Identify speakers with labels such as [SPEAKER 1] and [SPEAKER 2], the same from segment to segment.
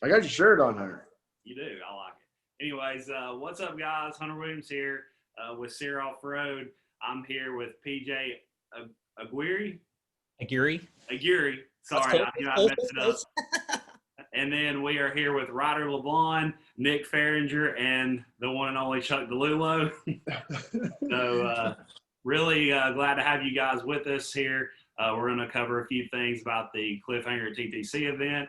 [SPEAKER 1] I got your shirt on, Hunter.
[SPEAKER 2] You do. I like it. Anyways, what's up, guys? Hunter Williams here with SEER Off-Road. I'm here with P.J Aguirre. Aguirre. Sorry, I messed it up. And then we are here with Ryder LeBlond, Nick Ferringer, and the one and only Chuck DeLullo. So really glad to have you guys with us here. We're going to cover a few things about the Cliffhanger TTC event,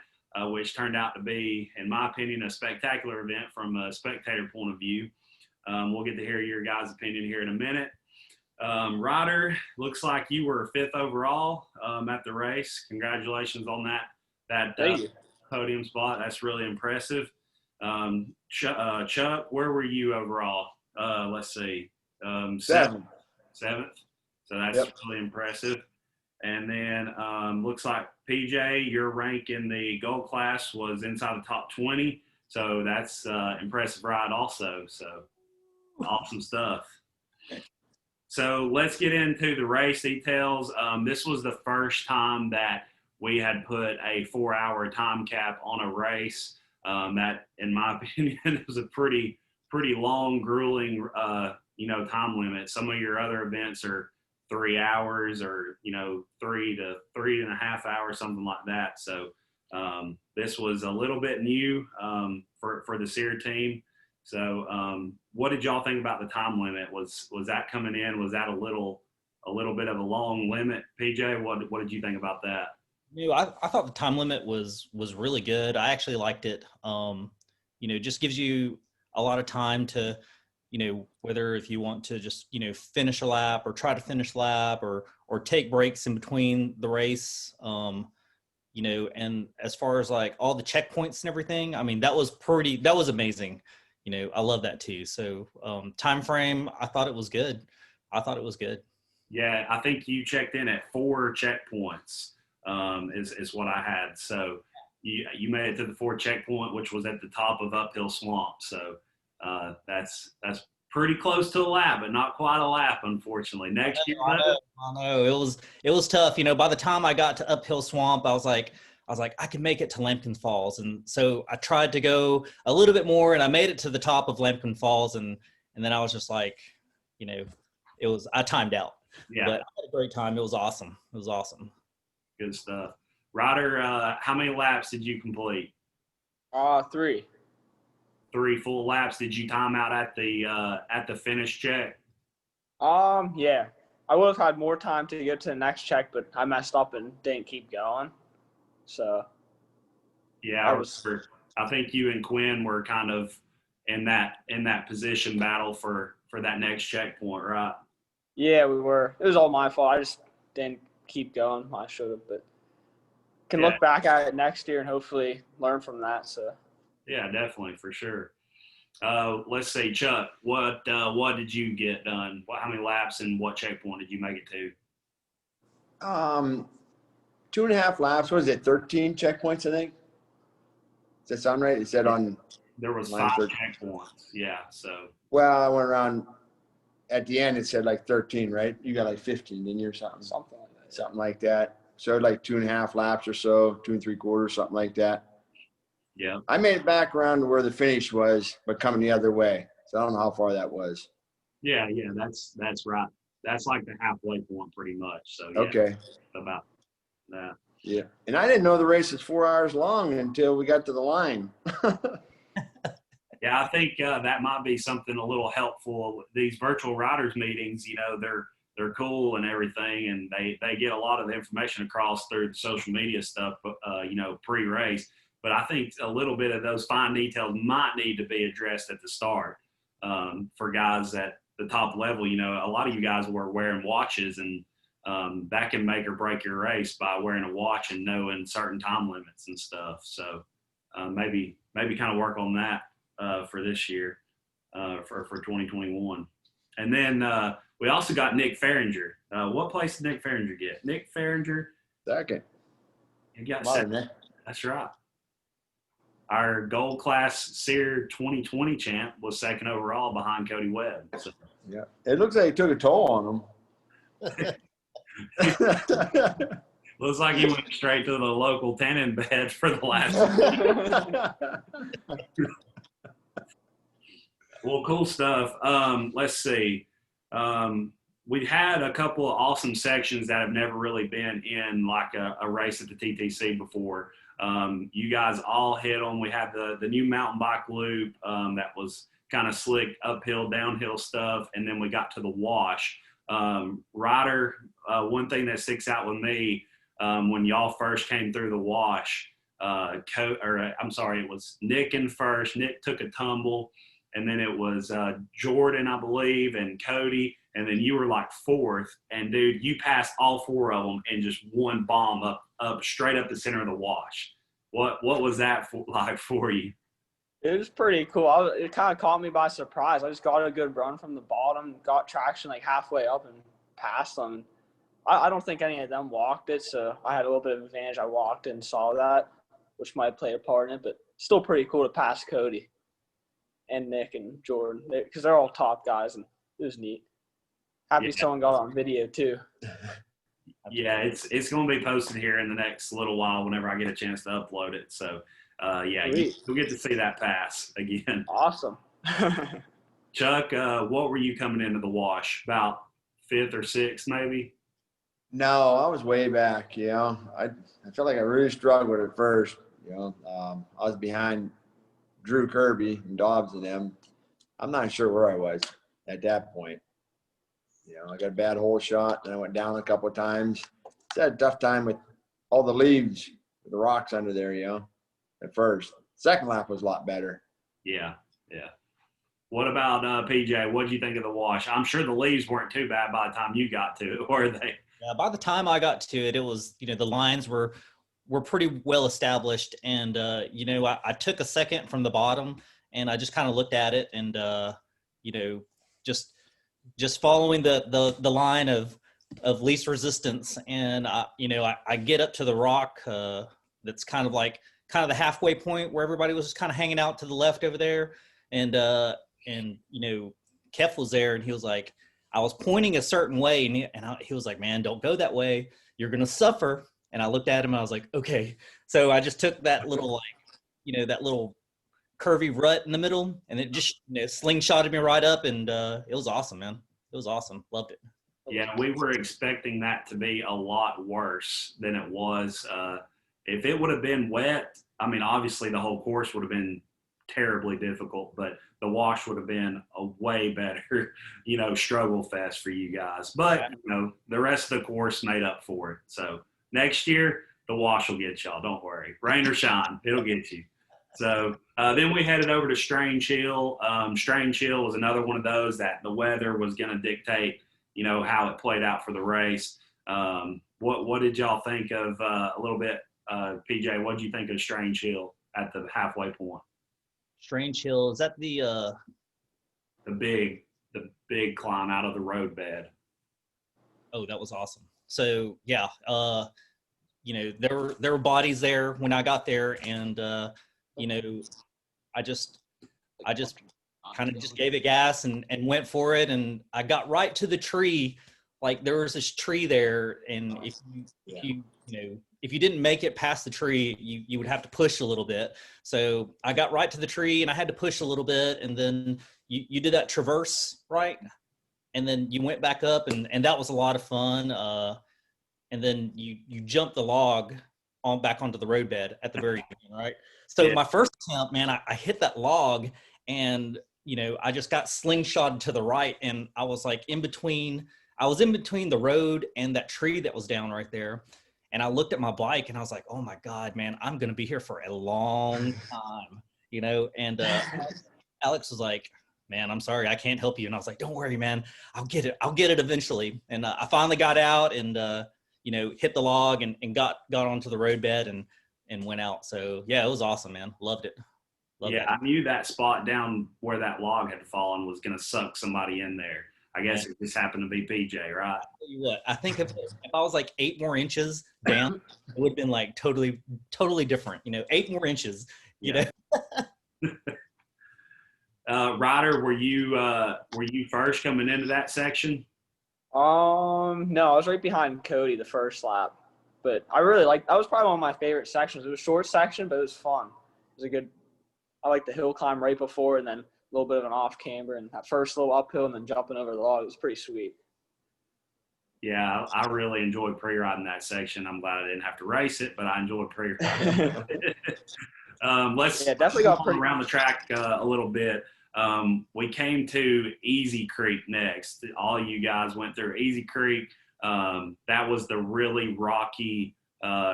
[SPEAKER 2] which turned out to be, in my opinion, a spectacular event from a spectator point of view. We'll get to hear your guys' opinion here in a minute. Ryder, looks like you were 5th overall at the race. Congratulations on that podium spot. That's really impressive. Chuck, where were you overall? Let's see. 7th. So that's really impressive. And then looks like PJ, your rank in the gold class was inside the top 20. So that's impressive ride also. So awesome stuff. So let's get into the race details. This was the first time that we had put a 4-hour time cap on a race. That, in my opinion, was a pretty long, grueling, time limit. Some of your other events are 3 hours or, 3 to 3.5 hours, something like that. So this was a little bit new for the SEER team. So what did y'all think about the time limit? Was that coming in? Was that a little bit of a long limit? PJ, what did you think about that?
[SPEAKER 3] I thought the time limit was really good. I actually liked it. Just gives you a lot of time to, whether if you want to just, finish a lap or try to finish a lap or take breaks in between the race. And as far as like all the checkpoints and everything, I mean, that was amazing. I love that too. So time frame, I thought it was good.
[SPEAKER 2] Yeah, I think you checked in at 4 checkpoints. Is what I had. So you made it to the 4th checkpoint, which was at the top of Uphill Swamp. So that's pretty close to a lap, but not quite a lap, unfortunately. Next year,
[SPEAKER 3] I know it was tough. By the time I got to Uphill Swamp, I was like, I can make it to Lambkin Falls, and so I tried to go a little bit more, and I made it to the top of Lambkin Falls, and then I was just like, I timed out.
[SPEAKER 2] Yeah,
[SPEAKER 3] but I had a great time. It was awesome.
[SPEAKER 2] Good stuff. Ryder, how many laps did you complete?
[SPEAKER 4] 3.
[SPEAKER 2] 3 full laps. Did you time out at the finish check?
[SPEAKER 4] Yeah. I would have had more time to get to the next check, but I messed up and didn't keep going. So.
[SPEAKER 2] Yeah, I think you and Quinn were kind of in that position battle for that next checkpoint, right?
[SPEAKER 4] Yeah, we were. It was all my fault. I just didn't keep going. I should have, but can look back at it next year and hopefully learn from that. So
[SPEAKER 2] yeah, definitely, for sure. Let's say, Chuck, what did you get done? How many laps and what checkpoint did you make it to?
[SPEAKER 1] 2.5 laps. What is it? 13 checkpoints, I think. Does that sound right? It said on.
[SPEAKER 2] There was 5 checkpoints. Yeah. So.
[SPEAKER 1] Well, I went around. At the end, it said like 13, right? You got like 15, didn't you, or something? Something like that. So like 2.5 laps or so, 2 3/4, something like that.
[SPEAKER 2] Yeah.
[SPEAKER 1] I made it back around to where the finish was, but coming the other way. So I don't know how far that was.
[SPEAKER 2] Yeah, that's right. That's like the halfway point, pretty much. So yeah,
[SPEAKER 1] okay,
[SPEAKER 2] about that.
[SPEAKER 1] Yeah, and I didn't know the race was 4 hours long until we got to the line.
[SPEAKER 2] Yeah, I think that might be something a little helpful. These virtual riders meetings, they're cool and everything, and they get a lot of the information across through the social media stuff, pre-race. But I think a little bit of those fine details might need to be addressed at the start for guys at the top level. A lot of you guys were wearing watches, and that can make or break your race by wearing a watch and knowing certain time limits and stuff. So maybe kind of work on that for this year, for 2021. And then we also got Nick Ferringer. What place did Nick Ferringer get? Nick Ferringer.
[SPEAKER 1] Second.
[SPEAKER 2] He got second. That's right. Our gold class SEER 2020 champ was second overall behind Cody Webb. So.
[SPEAKER 1] Yeah. It looks like it took a toll on him.
[SPEAKER 2] Looks like you went straight to the local tanning bed for the last. Well, cool stuff. Let's see. We had a couple of awesome sections that have never really been in like a race at the TTC before. You guys all hit on. We had the new mountain bike loop that was kind of slick uphill, downhill stuff, and then we got to the wash. Ryder, one thing that sticks out with me when y'all first came through the wash, it was Nick in first. Nick took a tumble, and then it was Jordan, I believe, and Cody, and then you were like fourth. And dude, you passed all four of them and just one bomb up straight up the center of the wash. What was that like for you?
[SPEAKER 4] It was pretty cool. It kind of caught me by surprise. I just got a good run from the bottom, got traction like halfway up and passed them. I don't think any of them walked it, so I had a little bit of advantage. I walked and saw that, which might play a part in it, but still pretty cool to pass Cody and Nick and Jordan because they're all top guys, and it was neat. Happy someone got on video too.
[SPEAKER 2] Yeah, it's going to be posted here in the next little while whenever I get a chance to upload it. So, you'll get to see that pass again.
[SPEAKER 4] Awesome.
[SPEAKER 2] Chuck, what were you coming into the wash? About fifth or sixth, maybe?
[SPEAKER 1] No, I was way back, I felt like I really struggled at first, I was behind Drew Kirby and Dobbs and them. I'm not sure where I was at that point. I got a bad hole shot, and I went down a couple of times. I had a tough time with all the leaves, with the rocks under there, at first. Second lap was a lot better.
[SPEAKER 2] Yeah. What about PJ? What did you think of the wash? I'm sure the leaves weren't too bad by the time you got to it, were they?
[SPEAKER 3] Yeah, by the time I got to it, it was, the lines were pretty well established. And, I took a second from the bottom, and I just kind of looked at it and, just following the line of least resistance. And, I get up to the rock that's kind of the halfway point where everybody was just kind of hanging out to the left over there. And Kef was there, and he was like, I was pointing a certain way, and he was like, man, don't go that way. You're going to suffer. And I looked at him, and I was like, okay. So I just took that little, that little curvy rut in the middle, and it just slingshotted me right up, and it was awesome, man. It was awesome. Loved it.
[SPEAKER 2] Yeah, we were expecting that to be a lot worse than it was. If it would have been wet, I mean, obviously the whole course would have been terribly difficult, but the wash would have been a way better, struggle fest for you guys. But, the rest of the course made up for it. So next year, the wash will get y'all. Don't worry. Rain or shine, it'll get you. So then we headed over to Strange Hill. Strange Hill was another one of those that the weather was going to dictate, how it played out for the race. What did y'all think of a little bit, PJ? What did you think of Strange Hill at the halfway point?
[SPEAKER 3] Strange Hill, is that the
[SPEAKER 2] big climb out of the road bed?
[SPEAKER 3] Oh, that was awesome. So yeah, there were bodies there when I got there, and I just kind of just gave it gas and went for it, and I got right to the tree. Like there was this tree there, and if you didn't make it past the tree, you would have to push a little bit. So I got right to the tree, and I had to push a little bit, and then you did that traverse, right? And then you went back up, and that was a lot of fun. And then you jumped the log back onto the roadbed at the very beginning, right? So my first attempt, man, I hit that log, and I just got slingshotted to the right, and I was like in between the road and that tree that was down right there. And I looked at my bike, and I was like, oh my God, man, I'm going to be here for a long time, and Alex was like, man, I'm sorry, I can't help you. And I was like, don't worry, man, I'll get it eventually. And I finally got out and, hit the log and got onto the roadbed and went out. So yeah, it was awesome, man. Loved it.
[SPEAKER 2] I knew that spot down where that log had fallen was going to suck somebody in there. I guess it just happened to be PJ, right?
[SPEAKER 3] I'll tell you what, I think if I was like 8 more inches down, it would have been like totally different. 8 more inches, you know.
[SPEAKER 2] Ryder, were you first coming into that section?
[SPEAKER 4] No, I was right behind Cody the first lap. But I really like that was probably one of my favorite sections. It was a short section, but it was fun. It was a good. I like the hill climb right before, and then a little bit of an off camber, and that first little uphill, and then jumping over the log. It was pretty sweet.
[SPEAKER 2] Yeah, I really enjoyed pre-riding that section. I'm glad I didn't have to race it, but I enjoyed pre-riding. Let's
[SPEAKER 4] definitely got pretty
[SPEAKER 2] around the track a little bit. We came to Easy Creek next. All you guys went through Easy Creek. That was the really rocky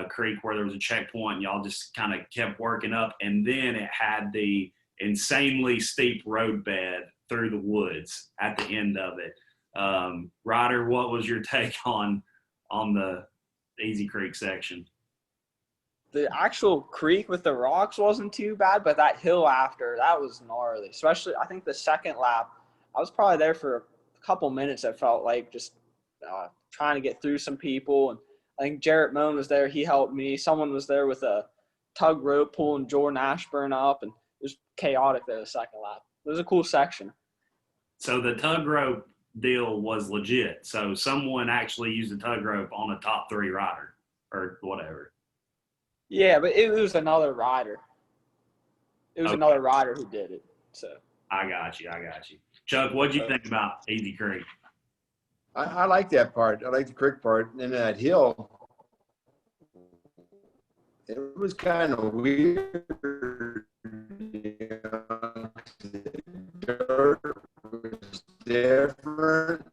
[SPEAKER 2] creek where there was a checkpoint, and y'all just kind of kept working up. And then it had the insanely steep roadbed through the woods at the end of it. Ryder, what was your take on the Easy Creek section?
[SPEAKER 4] The actual creek with the rocks wasn't too bad, but that hill after, that was gnarly. Especially, I think the second lap, I was probably there for a couple minutes. I felt like just trying to get through some people. And I think Jarrett Moan was there. He helped me. Someone was there with a tug rope pulling Jordan Ashburn up, and it was chaotic there the second lap. It was a cool section.
[SPEAKER 2] So the tug rope deal was legit. So someone actually used a tug rope on a top 3 rider or whatever.
[SPEAKER 4] Yeah, but it was another rider. It was another rider who did it. So
[SPEAKER 2] I got you. Chuck, what'd you think about Easy Creek?
[SPEAKER 1] I like that part. I like the creek part. And that hill, it was kind of weird. The dirt was different.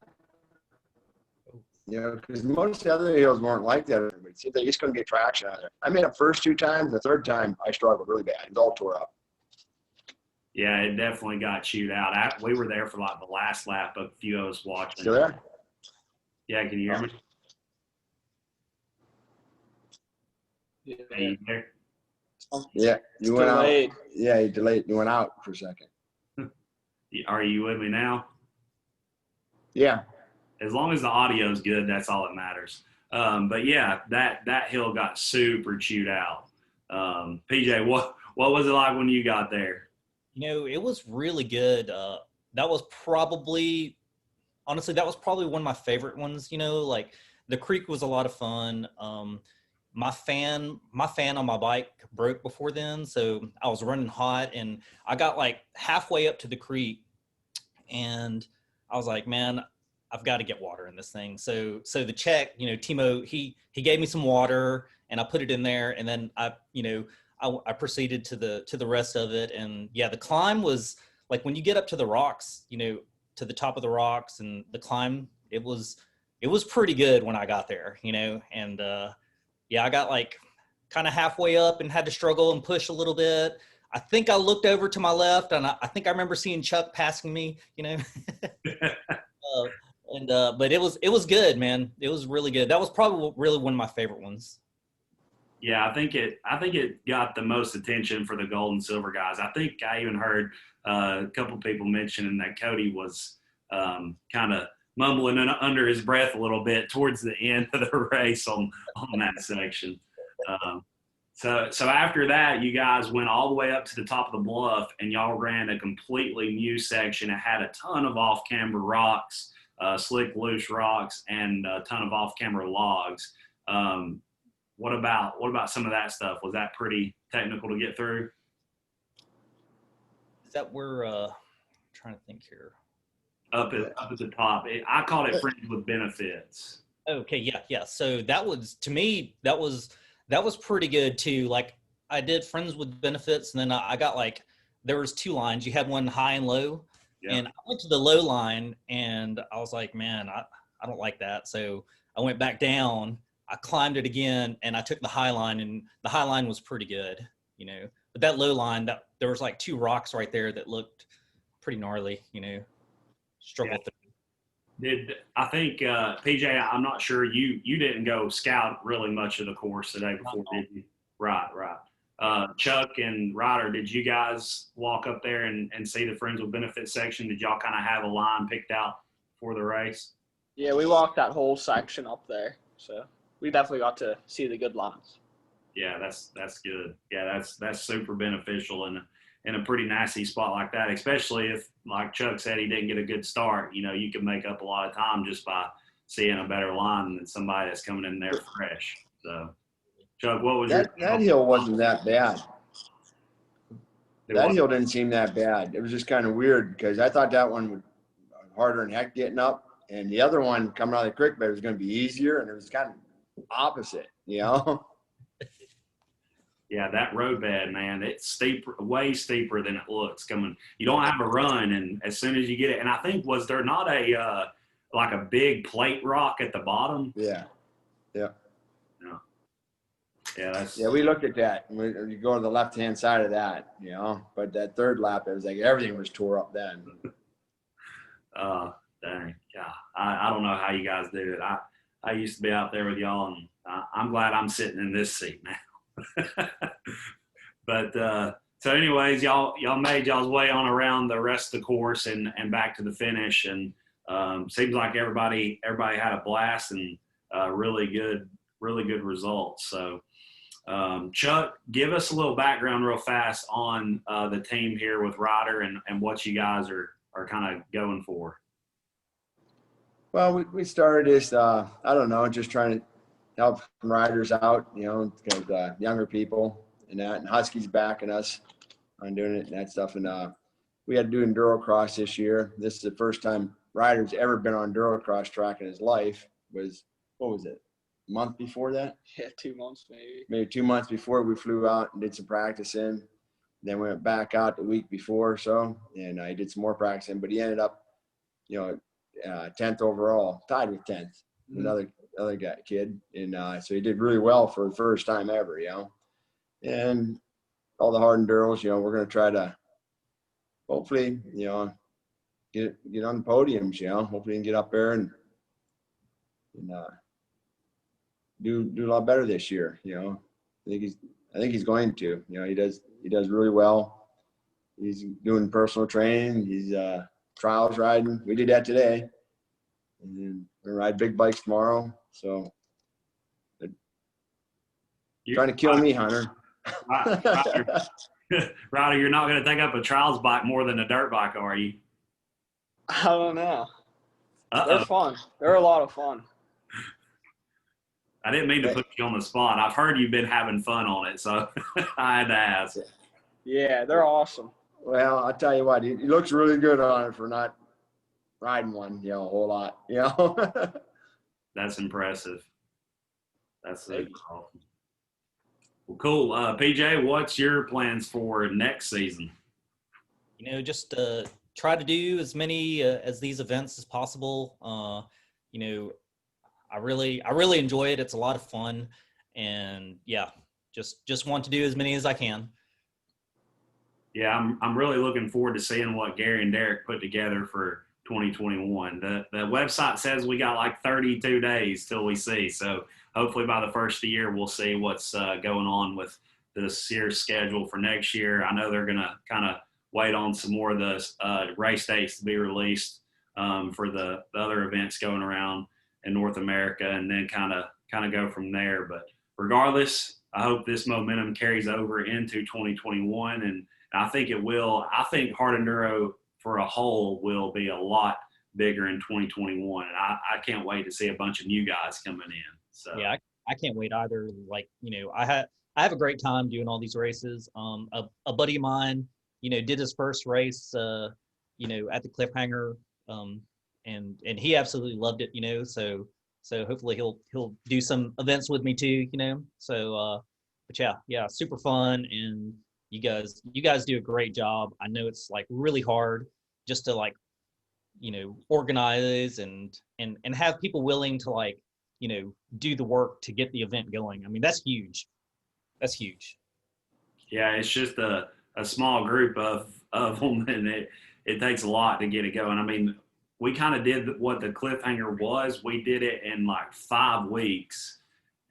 [SPEAKER 1] Because most of the other hills weren't like that. It seemed like just couldn't get traction out of there. I made it first 2 times. The third time, I struggled really bad. It was all tore up.
[SPEAKER 2] Yeah, it definitely got chewed out. We were there for like the last lap of a few of us watching.
[SPEAKER 1] Still there?
[SPEAKER 2] Yeah, can you hear me?
[SPEAKER 4] yeah,
[SPEAKER 2] Are you there?
[SPEAKER 1] Yeah, you went out. Yeah, you delayed. You went out for a second.
[SPEAKER 2] Are you with me now?
[SPEAKER 1] Yeah.
[SPEAKER 2] As long as the audio is good, that's all that matters. But yeah, that hill got super chewed out. PJ, what was it like when you got there?
[SPEAKER 3] It was really good. That was probably one of my favorite ones. Like the creek was a lot of fun. My fan on my bike broke before then, so I was running hot, and I got like halfway up to the creek, and I was like, man, I've got to get water in this thing. So the Czech, Timo, he gave me some water, and I put it in there, and then I proceeded to the rest of it. And yeah, the climb was like when you get up to the rocks, to the top of the rocks, and the climb, it was pretty good when I got there, and yeah, I got like kind of halfway up and had to struggle and push a little bit. I think I looked over to my left, and I think I remember seeing Chuck passing me, but it was good, man. It was really good. That was probably really one of my favorite ones.
[SPEAKER 2] Yeah, I think it got the most attention for the gold and silver guys. I think I even heard a couple people mentioning that Cody was kind of mumbling under his breath a little bit towards the end of the race on that section. So after that, you guys went all the way up to the top of the bluff, and y'all ran a completely new section. It had a ton of off-camber rocks, slick, loose rocks, and a ton of off-camber logs. What about some of that stuff? Was that pretty technical to get through?
[SPEAKER 3] Is that where I'm trying to think here?
[SPEAKER 2] Up at the top. I called it Friends with Benefits.
[SPEAKER 3] Okay, yeah. So that was, to me, that was pretty good too. Like I did Friends with Benefits, and then I got like, there was 2 lines. You had one high and low. Yeah. And I went to the low line, and I was like, man, I don't like that. So I went back down. I climbed it again, and I took the high line, and the high line was pretty good, But that low line, there was like 2 rocks right there that looked pretty gnarly, struggle through.
[SPEAKER 2] I think PJ, I'm not sure you didn't go scout really much of the course the day before, did you? Right. Chuck and Ryder, did you guys walk up there and see the Friends with Benefits section? Did y'all kind of have a line picked out for the race?
[SPEAKER 4] Yeah, we walked that whole section up there, so we definitely got to see the good lines.
[SPEAKER 2] Yeah, that's good. Yeah, that's super beneficial in a pretty nasty spot like that, especially if, like Chuck said, he didn't get a good start. You can make up a lot of time just by seeing a better line than somebody that's coming in there fresh. So, Chuck, what was
[SPEAKER 1] that hill wasn't that bad. That
[SPEAKER 2] your
[SPEAKER 1] hill didn't seem that bad. It was just kind of weird because I thought that one would harder than heck getting up, and the other one coming out of the creek bed was going to be easier, and it was kind of opposite, you know.
[SPEAKER 2] Yeah, that road bed, man, it's steeper, way steeper than it looks coming. You don't have a run, and as soon as you get it, and I think, was there not a like a big plate rock at the bottom?
[SPEAKER 1] Yeah.
[SPEAKER 2] Yeah,
[SPEAKER 1] We looked at that. You go to the left-hand side of that, you know. But that third lap, it was like everything was tore up then.
[SPEAKER 2] Dang, yeah. I don't know how you guys do it. I used to be out there with y'all, and I'm glad I'm sitting in this seat now. But so, anyways, y'all made y'all's way on around the rest of the course and back to the finish, and seems like everybody had a blast and really good results. So. Chuck, give us a little background real fast on the team here with Ryder and what you guys are kind of going for.
[SPEAKER 1] Well, we started this, I don't know, just trying to help riders out, you know, because younger people and that, and Husky's backing us on doing it and that stuff. And we had to do enduro cross this year. This is the first time Ryder's ever been on enduro cross track in his life. What was it? A month before that?
[SPEAKER 4] Yeah, 2 months maybe.
[SPEAKER 1] Maybe 2 months before we flew out and did some practicing. Then we went back out the week before or so, and I did some more practicing. But he ended up, you know, 10th overall, tied with 10th, another kid, and so he did really well for the first time ever, you know. And all the hard enduros, you know, we're going to try to hopefully, you know, get on the podiums, you know. Hopefully, he can get up there and do a lot better this year, you know. I think he's going to. You know, he does really well. He's doing personal training. He's trials riding. We did that today, and then we're gonna ride big bikes tomorrow. So, trying to kill me, Hunter.
[SPEAKER 2] Ryder, you're not going to take up a trials bike more than a dirt bike, are you?
[SPEAKER 4] I don't know.
[SPEAKER 2] Uh-oh.
[SPEAKER 4] They're fun. They're a lot of fun.
[SPEAKER 2] I didn't mean to put you on the spot. I've heard you've been having fun on it, so I had to ask.
[SPEAKER 4] Yeah, they're awesome.
[SPEAKER 1] Well, I'll tell you what, he looks really good on it for not riding one, you know, a whole lot, you know.
[SPEAKER 2] That's impressive. That's awesome. Well, cool. PJ, what's your plans for next season?
[SPEAKER 3] You know, just try to do as many as these events as possible. You know, I really enjoy it. It's a lot of fun, and yeah, just want to do as many as I can.
[SPEAKER 2] Yeah, I'm really looking forward to seeing what Gary and Derek put together for 2021. The website says we got like 32 days till we see. So hopefully by the first of the year, we'll see what's going on with the SEER schedule for next year. I know they're going to kind of wait on some more of the race dates to be released for the other events going around in North America, and then kind of go from there. But regardless, I hope this momentum carries over into 2021, and I think it will. I think hard enduro for a whole will be a lot bigger in 2021, and I can't wait to see a bunch of new guys coming in. So
[SPEAKER 3] yeah, I can't wait either. Like, you know, I have a great time doing all these races. A buddy of mine, you know, did his first race, you know, at the Cliffhanger, and he absolutely loved it, you know. So hopefully he'll do some events with me too, you know. So, but yeah, super fun, and you guys do a great job. I know it's like really hard just to like, you know, organize and have people willing to like, you know, do the work to get the event going. I mean, that's huge. That's huge.
[SPEAKER 2] Yeah, it's just a small group of them, and it takes a lot to get it going. I mean, we kind of did what the Cliffhanger was. We did it in like 5 weeks,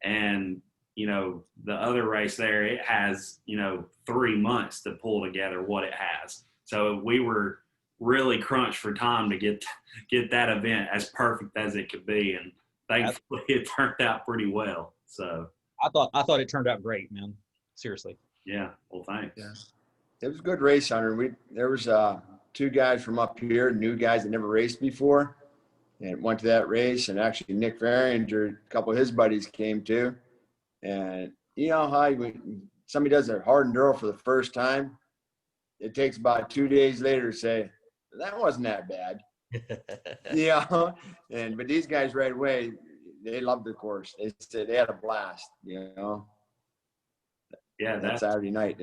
[SPEAKER 2] and you know, the other race there, it has, you know, 3 months to pull together what it has. So we were really crunched for time to get that event as perfect as it could be, and thankfully it turned out pretty well. So
[SPEAKER 3] I thought it turned out great, man. Seriously.
[SPEAKER 2] Yeah. Well, thanks.
[SPEAKER 1] Yeah. It was a good race, Hunter. There was 2 guys from up here, new guys that never raced before, and went to that race. And actually, Nick Ferringer, a couple of his buddies came too. And you know how somebody does a hard enduro for the first time, it takes about 2 days later to say, that wasn't that bad. But these guys right away, they loved the course. They said they had a blast,
[SPEAKER 2] Yeah,
[SPEAKER 1] that Saturday night.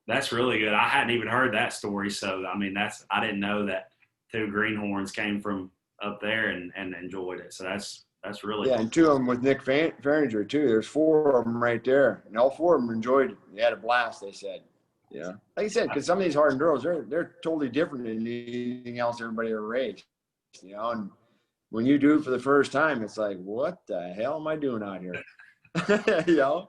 [SPEAKER 2] That's really good. I hadn't even heard that story. So, I mean, I didn't know that 2 greenhorns came from up there and enjoyed it. So that's really
[SPEAKER 1] cool.
[SPEAKER 2] Cool.
[SPEAKER 1] And 2 of them with Nick Ferringer too. There's 4 of them right there. And all 4 of them enjoyed it. They had a blast, they said. Yeah. Like I said, because some of these hard enduros, they're totally different than anything else everybody ever raced. And when you do it for the first time, it's like, what the hell am I doing out here? Am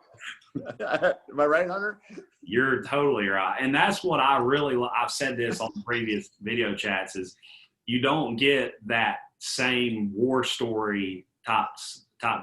[SPEAKER 1] I right, Hunter?
[SPEAKER 2] You're totally right. And that's what I've said this on previous video chats, is you don't get that same war story top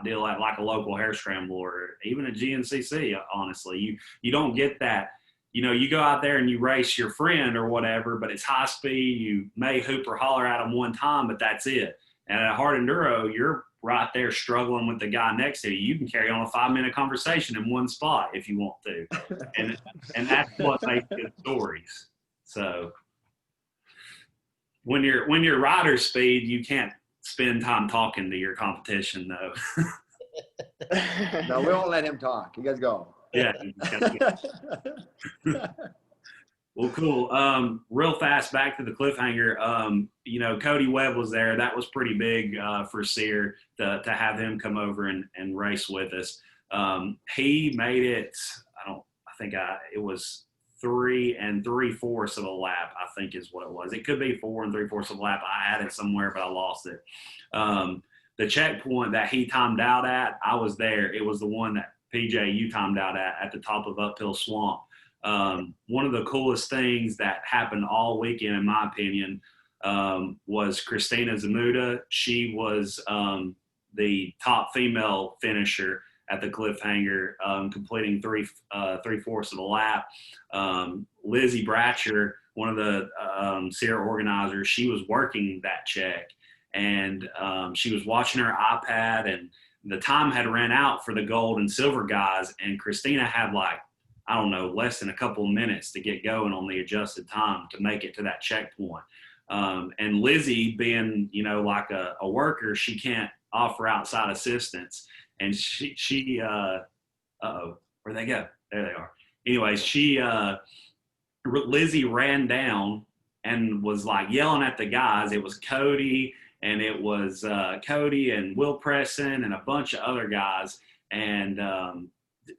[SPEAKER 2] deal at like a local hair scrambler or even a GNCC, honestly. You don't get that. You go out there and you race your friend or whatever, but it's high speed. You may hoop or holler at them one time, but that's it. And at a hard enduro, you're right there struggling with the guy next to you. You can carry on a 5-minute conversation in one spot if you want to. And that's what makes good stories. So when you're rider speed, you can't spend time talking to your competition, though.
[SPEAKER 1] No, we won't let him talk. You guys go.
[SPEAKER 2] Yeah. Well, cool. Real fast, back to the cliffhanger. Cody Webb was there. That was pretty big for SEER to have him come over and race with us. He made it. It was 3 3/4 of a lap, I think is what it was. It could be 4 3/4 of a lap. I had it somewhere, but I lost it. The checkpoint that he timed out at, I was there. It was the one that PJ, you timed out at the top of Uphill Swamp. One of the coolest things that happened all weekend, in my opinion, was Christina Zamuda. She was the top female finisher at the cliffhanger, completing 3/4 of a lap. Lizzie Bratcher, one of the SEER organizers, she was working that check, and she was watching her iPad, and the time had ran out for the gold and silver guys, and Christina had less than a couple of minutes to get going on the adjusted time to make it to that checkpoint. And Lizzie, being, like a worker, she can't offer outside assistance. And she where'd they go? There they are. Anyways, Lizzie ran down and was yelling at the guys. It was Cody, and it was Cody and Will Presson and a bunch of other guys. And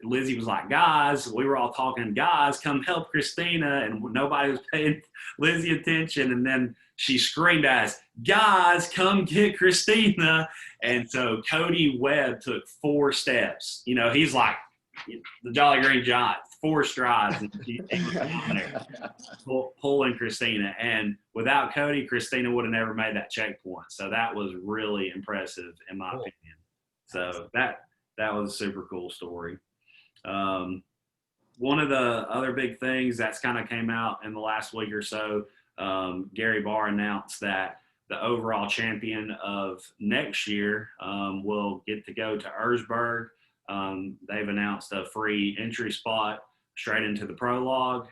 [SPEAKER 2] Lizzie was like, guys, we were all talking, guys, come help Christina. And nobody was paying Lizzie attention. And then she screamed at us, guys, come get Christina. And so Cody Webb took 4 steps. He's like the Jolly Green Giant, 4 strides. And he was down there pulling Christina. And without Cody, Christina would have never made that checkpoint. So that was really impressive, in my opinion. So that was a super cool story. One of the other big things that's kind of came out in the last week or so, Gary Barr announced that the overall champion of next year will get to go to Erzberg. They've announced a free entry spot straight into the prologue.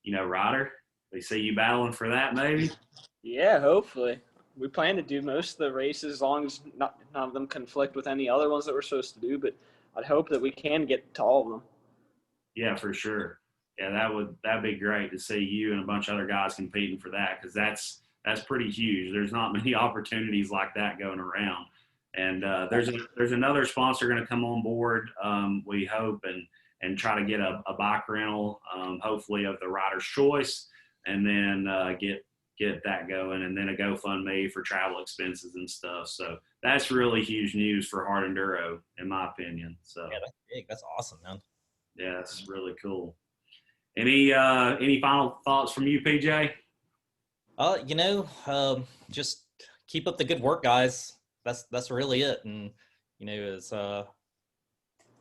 [SPEAKER 2] Ryder, we see you battling for that, maybe?
[SPEAKER 4] Yeah, hopefully. We plan to do most of the races as long as none of them conflict with any other ones that we're supposed to do, but I'd hope that we can get to all of them.
[SPEAKER 2] Yeah, for sure. Yeah, that'd be great to see you and a bunch of other guys competing for that, because that's pretty huge. There's not many opportunities like that going around. And there's another sponsor going to come on board, we hope, and try to get a bike rental, hopefully of the rider's choice, and then get that going, and then a GoFundMe for travel expenses and stuff. So that's really huge news for hard enduro, in my opinion. So
[SPEAKER 3] yeah, that's big. That's awesome, man.
[SPEAKER 2] Yeah, it's really cool. Any final thoughts from you, PJ?
[SPEAKER 3] Just keep up the good work, guys. That's really it. And it's like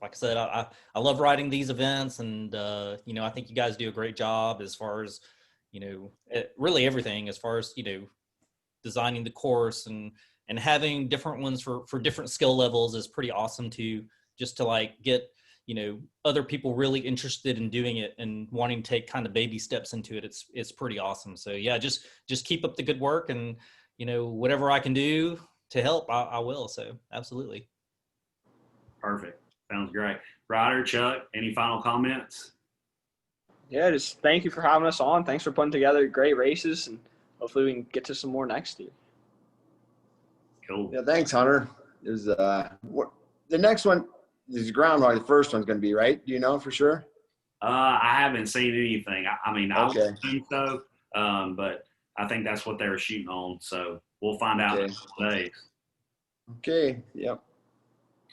[SPEAKER 3] I said, I love writing these events, and I think you guys do a great job as far as really everything, as far as designing the course and having different ones for different skill levels is pretty awesome too, just to like get, you know, other people really interested in doing it and wanting to take kind of baby steps into it. It's pretty awesome. So yeah, just keep up the good work, and, you know, whatever I can do to help, I will. So absolutely.
[SPEAKER 2] Perfect. Sounds great. Ryder, Chuck, any final comments?
[SPEAKER 4] Yeah, just thank you for having us on. Thanks for putting together great races, and hopefully we can get to some more next year.
[SPEAKER 2] Cool.
[SPEAKER 1] Yeah, thanks, Hunter. Is what the next one is groundhog. The first one's going to be, right? Do you know for sure?
[SPEAKER 2] I haven't seen anything. I mean, I
[SPEAKER 1] Okay.
[SPEAKER 2] would think so, but I think that's what they were shooting on. So we'll find out in a couple days.
[SPEAKER 1] Okay. Yep.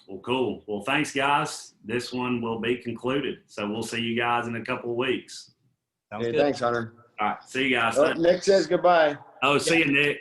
[SPEAKER 2] Well, cool. Well, thanks, guys. This one will be concluded. So we'll see you guys in a couple of weeks.
[SPEAKER 3] Sounds
[SPEAKER 1] Okay,
[SPEAKER 3] good.
[SPEAKER 1] thanks, Hunter.
[SPEAKER 2] All right. See you guys.
[SPEAKER 1] Oh, Nick says goodbye.
[SPEAKER 2] Oh, see you, Nick.